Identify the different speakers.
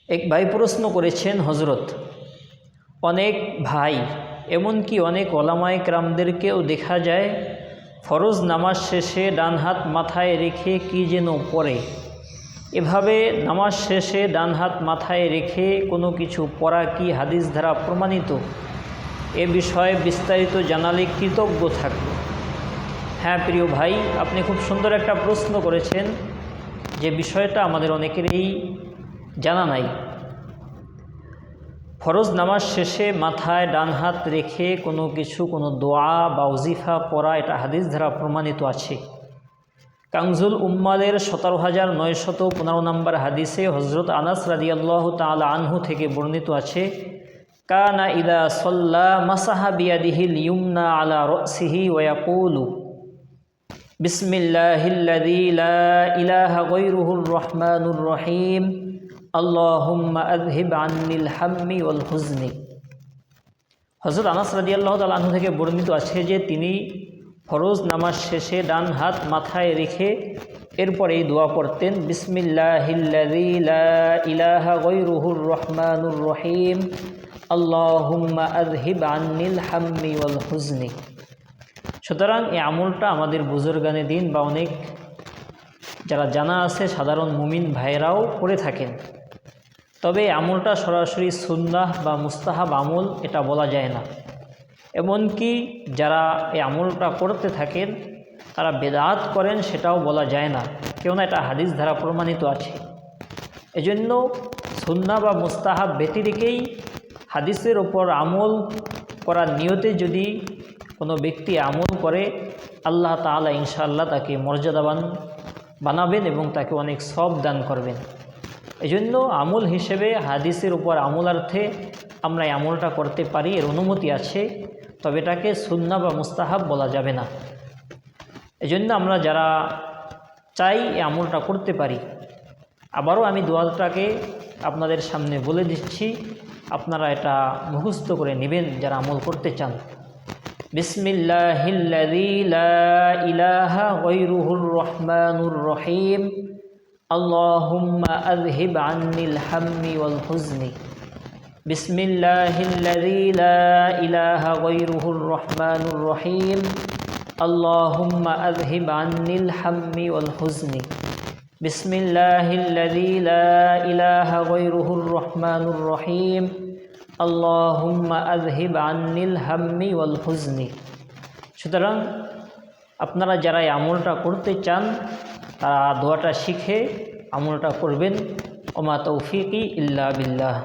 Speaker 1: এক ভাই প্রশ্ন করেছেন, হজরত, অনেক ভাই এমনকি অনেক ওলামায়ে কেরামদেরকেও দেখা যায় ফরজ নামাজ শেষে ডান হাত মাথায় রেখে কি যেন পড়ে। এভাবে নামাজ শেষে ডান হাত মাথায় রেখে কোনো কিছু পড়া কি হাদিস দ্বারা প্রমাণিত? এ বিষয়ে বিস্তারিত জানালে কৃতজ্ঞ থাকব। হ্যাঁ প্রিয় ভাই, আপনি খুব সুন্দর একটা প্রশ্ন করেছেন, যে বিষয়টা আমাদের অনেকেরই জানা নাই। ফরজ নামাজ শেষে মাথায় ডান হাত রেখে কোনো কিছু, কোনো দোয়া বা ওজিফা পড়া, এটা হাদিস দ্বারা প্রমাণিত আছে। কানজুল উম্মালের 17,915 নম্বর হাদিসে হজরত আনাস রাদিয়াল্লাহু তাআলা আনহু থেকে বর্ণিত আছে, কানা ইদা সল্লা মাসাহা বিয়াদিহিল ইউমনা আলা রাসিহি ওয়া ইয়াকুলু বিসমিল্লাহিল্লাযী লা ইলাহা গায়রুহুর রহমানুর রহিম আল্লাহুম্মা আযহিব আন্নিল হাম্মি ওয়াল হুজনি। হযরত আনাস রাদিয়াল্লাহু তাআলা আনহু থেকে বর্ণিত আছে যে তিনি ফরজ নামাজ শেষে ডান হাত মাথায় রেখে এরপর এই দোয়া পড়তেন, বিসমিল্লাহিল্লাযী লা ইলাহা গায়রুহুর রহমানুর রহিম আল্লাহুম্মা আযহিব আন্নিল হাম্মি ওয়াল হুজনি। সুতরাং এই আমলটা আমাদের বুজুর্গানে দিন বা অনেক যারা জানা আছে সাধারণ মুমিন ভাইরাও করে থাকেন। তবে এই আমলটা সরাসরি সুন্নাহ বা মুস্তাহাব আমল এটা বলা যায় না। এমনকি যারা এই আমলটা করতে থাকেন তারা বেদাত করেন সেটাও বলা যায় না, কেননা এটা হাদিস দ্বারা প্রমাণিত আছে। এজন্য সুন্নাহ বা মুস্তাহাব ব্যতিরেকেই হাদিসের ওপর আমল করার নিয়তে যদি কোনো ব্যক্তি আমল করে, আল্লাহ তাআলা ইনশাআল্লাহ তাকে মর্যাদাবান বানাবেন এবং তাকে অনেক সওয়াব দান করবেন। এজন্য আমল হিসেবে হাদিসের উপর আমলার্থে আমরা এই আমলটা করতে পারি, এর অনুমতি আছে, তবে এটাকে সুন্নাহ বা মুস্তাহাব বলা যাবে না। এজন্য আমরা যারা চাই এই আমলটা করতে পারি। আবারও আমি দোয়াটাকে আপনাদের সামনে বলে দিচ্ছি, আপনারা এটা মুখস্থ করে নেবেন যারা আমল করতে চান। বিসমিল্লাহিল্লাযী লা ইলাহা গায়রুহুর রহমানুর রহিম আল্লাহুম্মা আযহিব আন্নিল হাম্মি ওয়াল হুজনি। বিসমিল্লাহিল্লাযী লা ইলাহা গায়রুহুর রহমানুর রহিম আল্লাহুম্মা আযহিব আন্নিল হাম্মি ওয়াল হুজনি। বিসমিল্লাহিল্লাযী লা ইলাহা গায়রুহুর রহমানুর রহিম আল্লাহুম্মা আযহিব আন্নিল হাম্মি ওয়াল হুজনি। সুতরাং আপনারা যারা এই আমলটা করতে চান তারা দোয়াটা শিখে আমলটা করবেন। ওমা তৌফিকি ইল্লা বিল্লাহ।